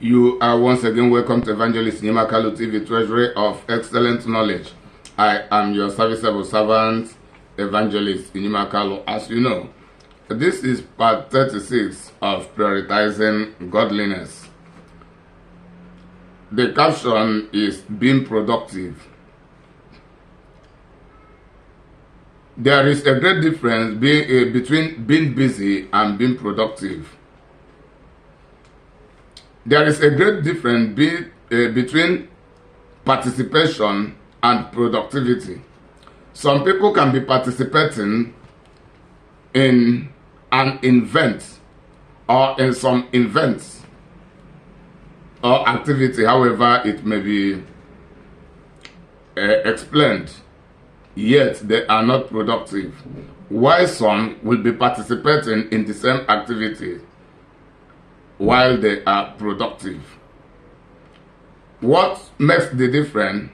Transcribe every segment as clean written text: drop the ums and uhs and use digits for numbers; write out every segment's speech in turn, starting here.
You are once again welcome to Evangelist Nyemakalu TV, Treasury of Excellent Knowledge. I am your serviceable servant, Evangelist Nyemakalu. As you know, this is part 36 of Prioritizing Godliness. The caption is Being Productive. There is a great difference between being busy and being productive. There is a great difference between participation and productivity. Some people can be participating in an event or in some events or activity, however it may be explained, yet they are not productive. While some will be participating in the same activity while they are productive. What makes the difference?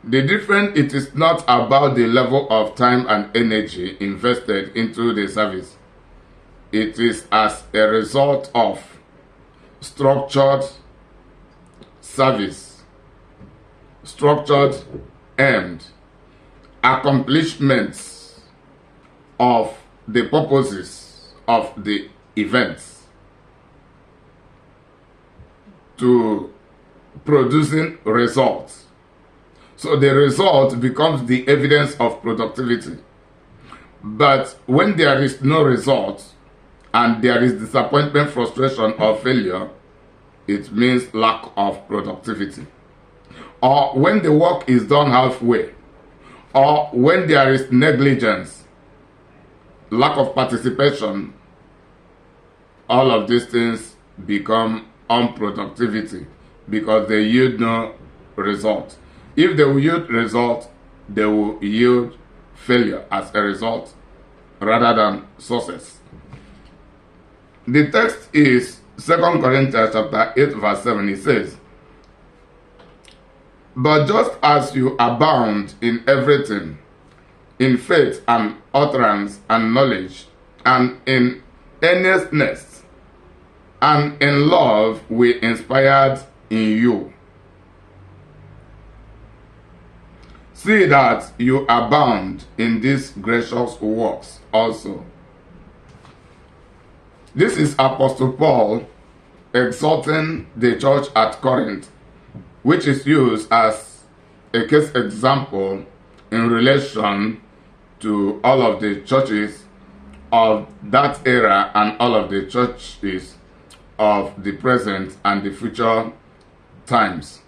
The difference, it is not about the level of time and energy invested into the service. It is as a result of structured service, structured and accomplishments of the purposes of the events to producing results. So the result becomes the evidence of productivity. But when there is no result and there is disappointment, frustration, or failure, it means lack of productivity. Or when the work is done halfway, or when there is negligence, lack of participation, all of these things become unproductivity because they yield no result. If they will yield result, they will yield failure as a result rather than success. The text is 2 Corinthians chapter 8 verse 7. It says, "But just as you abound in everything, in faith and utterance and knowledge, and in earnestness, and in love we inspired in you. See that you abound in these gracious works also." This is Apostle Paul exhorting the church at Corinth, which is used as a case example in relation to all of the churches of that era and all of the churches of the present and the future times.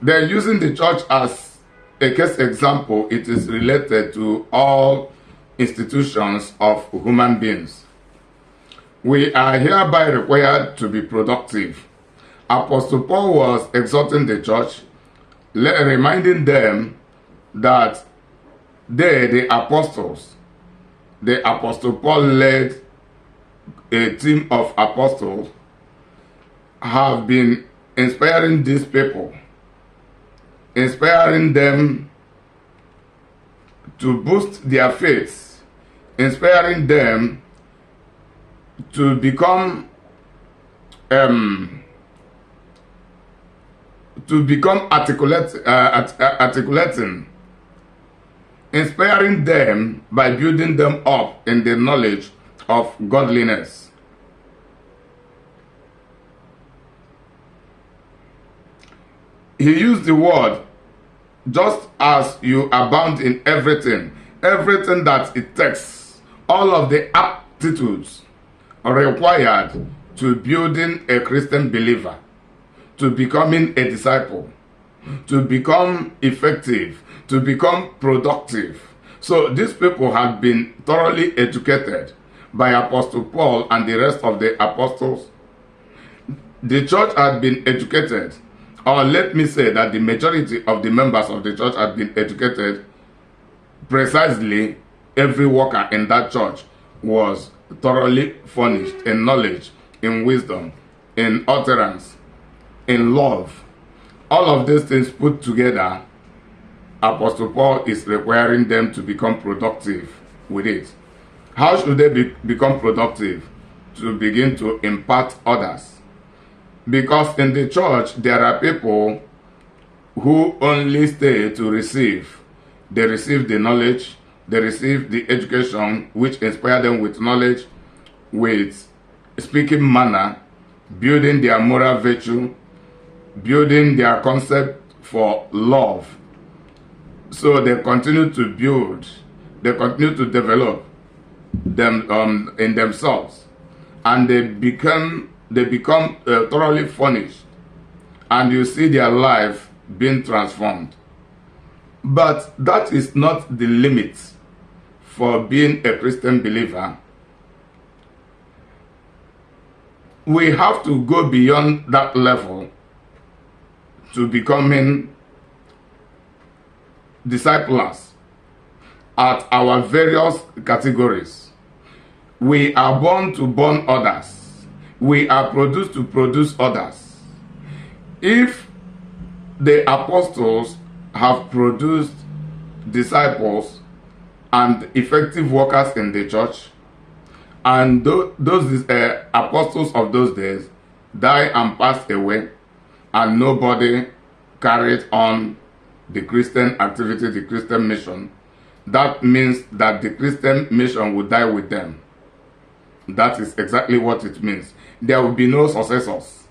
They're using the church as a case example. It is related to all institutions of human beings. We are hereby required to be productive. Apostle Paul was exhorting the church, reminding them that they, the apostles, the Apostle Paul led a team of apostles, have been inspiring these people, inspiring them to boost their faith, inspiring them to become articulating, inspiring them by building them up in the knowledge of godliness. He used the word, just as you abound in everything that it takes, all of the aptitudes required to building a Christian believer, to becoming a disciple, to become effective, to become productive. So these people have been thoroughly educated by Apostle Paul and the rest of the apostles. The church had been educated, or let me say that the majority of the members of the church had been educated. Precisely, every worker in that church was thoroughly furnished in knowledge, in wisdom, in utterance, in love. All of these things put together, Apostle Paul is requiring them to become productive with it. How should they become productive? to begin to impart others. Because in the church, there are people who only stay to receive. They receive the knowledge, they receive the education which inspire them with knowledge, with speaking manner, building their moral virtue, building their concept for love. So they continue to build, they continue to develop them in themselves, and they become thoroughly furnished, and you see their life being transformed. But that is not the limit for being a Christian believer. We have to go beyond that level to becoming disciples at our various categories. We are born to born others. We are produced to produce others. If the apostles have produced disciples and effective workers in the church, and those apostles of those days died and passed away, and nobody carried on the Christian activity, the Christian mission, that means that the Christian mission will die with them. That is exactly what it means. There will be no successors.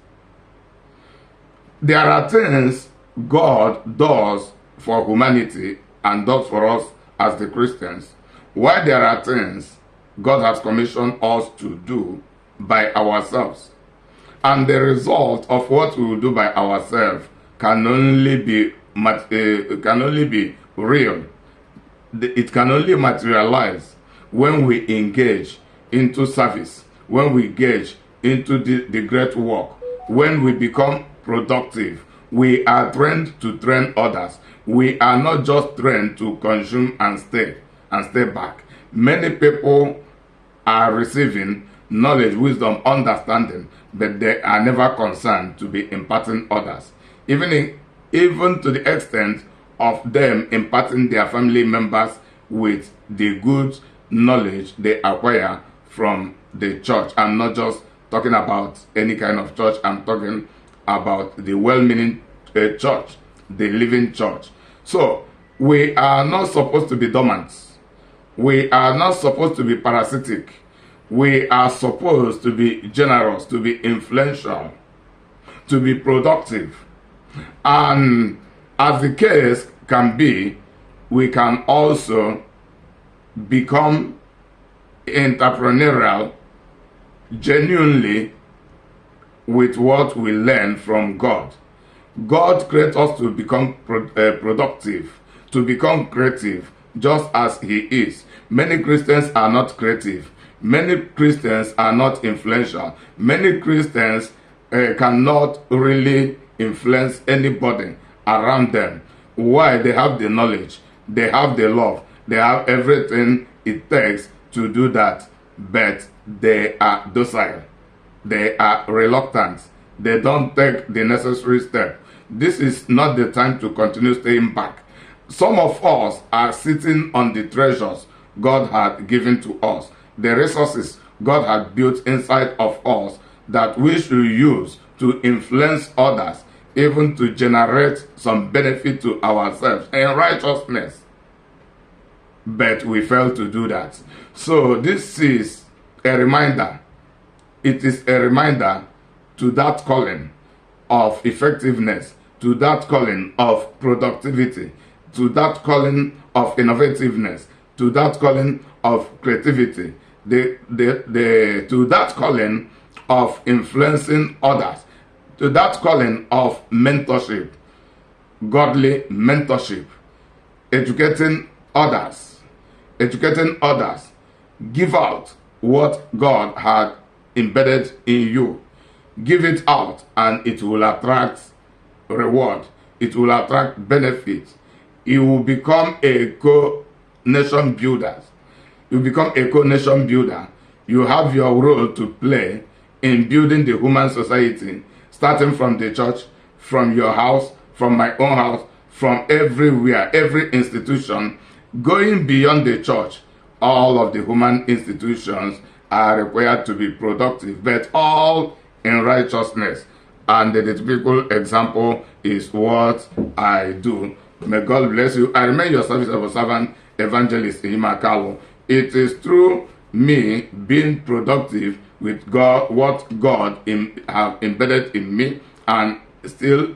There are things God does for humanity and does for us as the Christians, while there are things God has commissioned us to do by ourselves. And the result of what we will do by ourselves can only be real. It can only materialize when we engage into service, when we engage into the great work, when we become productive. We are trained to train others. We are not just trained to consume and stay back. Many people are receiving knowledge, wisdom, understanding, but they are never concerned to be imparting others. Even to the extent of them imparting their family members with the good knowledge they acquire from the church. I'm not just talking about any kind of church. I'm talking about the well-meaning church, the living church. So we are not supposed to be dormant. We are not supposed to be parasitic. We are supposed to be generous, to be influential, to be productive. And as the case can be, we can also become entrepreneurial genuinely with what we learn from God. God creates us to become productive, to become creative, just as He is. Many Christians are not creative. Many Christians are not influential. Many Christians cannot really influence anybody around them. Why? They have the knowledge, they have the love, they have everything it takes to do that, but they are docile, they are reluctant, they don't take the necessary step. This is not the time to continue staying back. Some of us are sitting on the treasures God had given to us, the resources God had built inside of us that we should use to influence others, even to generate some benefit to ourselves and righteousness. But we fail to do that. So this is a reminder. It is a reminder to that calling of effectiveness, to that calling of productivity, to that calling of innovativeness, to that calling of creativity, to that calling of influencing others, to that calling of mentorship, godly mentorship, educating others, give out what God had embedded in you. Give it out and it will attract reward. It will attract benefit. You will become a co-nation builder. You become a co-nation builder. You have your role to play in building the human society, starting from the church, from your house, from my own house, from everywhere, every institution, going beyond the church, all of the human institutions are required to be productive, but all in righteousness. And the typical example is what I do. May God bless you. I remain your service of a servant, evangelist Imakalo. It is through me being productive with God, what God have embedded in me and still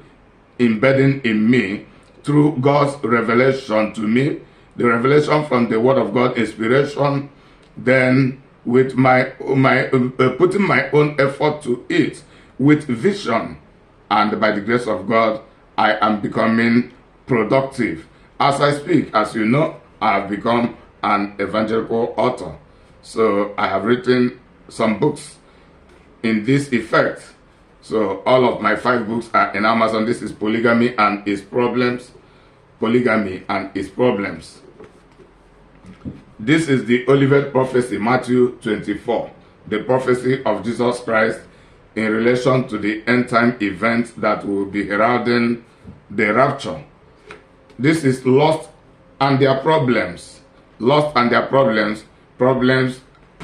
embedding in me through God's revelation to me, the revelation from the Word of God, inspiration, then with my putting my own effort to it with vision, and by the grace of God, I am becoming productive. As I speak, as you know, I have become an evangelical author. So I have written some books in this effect. So all of my 5 books are in Amazon. This is Polygamy and Its Problems. Polygamy and Its Problems. This is the Olivet prophecy, Matthew 24, the prophecy of Jesus Christ in relation to the end time events that will be heralding the rapture. This is lost and their problems. Lost and their problems. Problems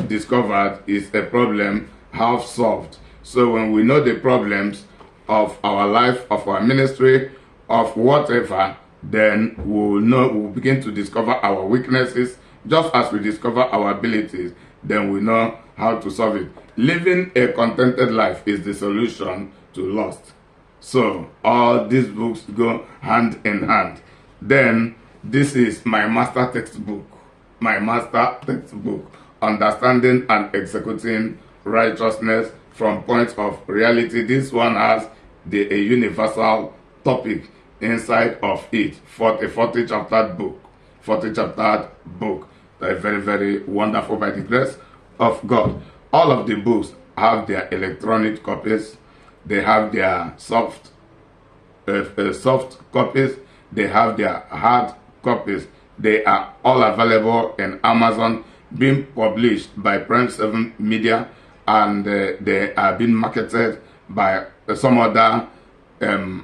discovered is a problem half solved. So when we know the problems of our life, of our ministry, of whatever, then we'll begin to discover our weaknesses. Just as we discover our abilities, then we know how to solve it. Living a contented life is the solution to lust. So all these books go hand in hand. Then this is my master textbook. My master textbook. Understanding and Executing Righteousness from Points of Reality. This one has a universal topic inside of it. 40 chapter book. 40 chapter book. They're very, very wonderful by the grace of God. All of the books have their electronic copies. They have their soft copies. They have their hard copies. They are all available in Amazon, being published by Prime 7 Media, and they are being marketed by some other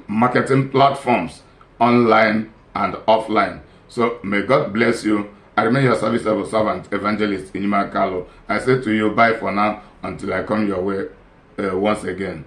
marketing platforms, online and offline. So may God bless you. I remain your service level servant, evangelist Imakalo. I say to you, bye for now until I come your way once again.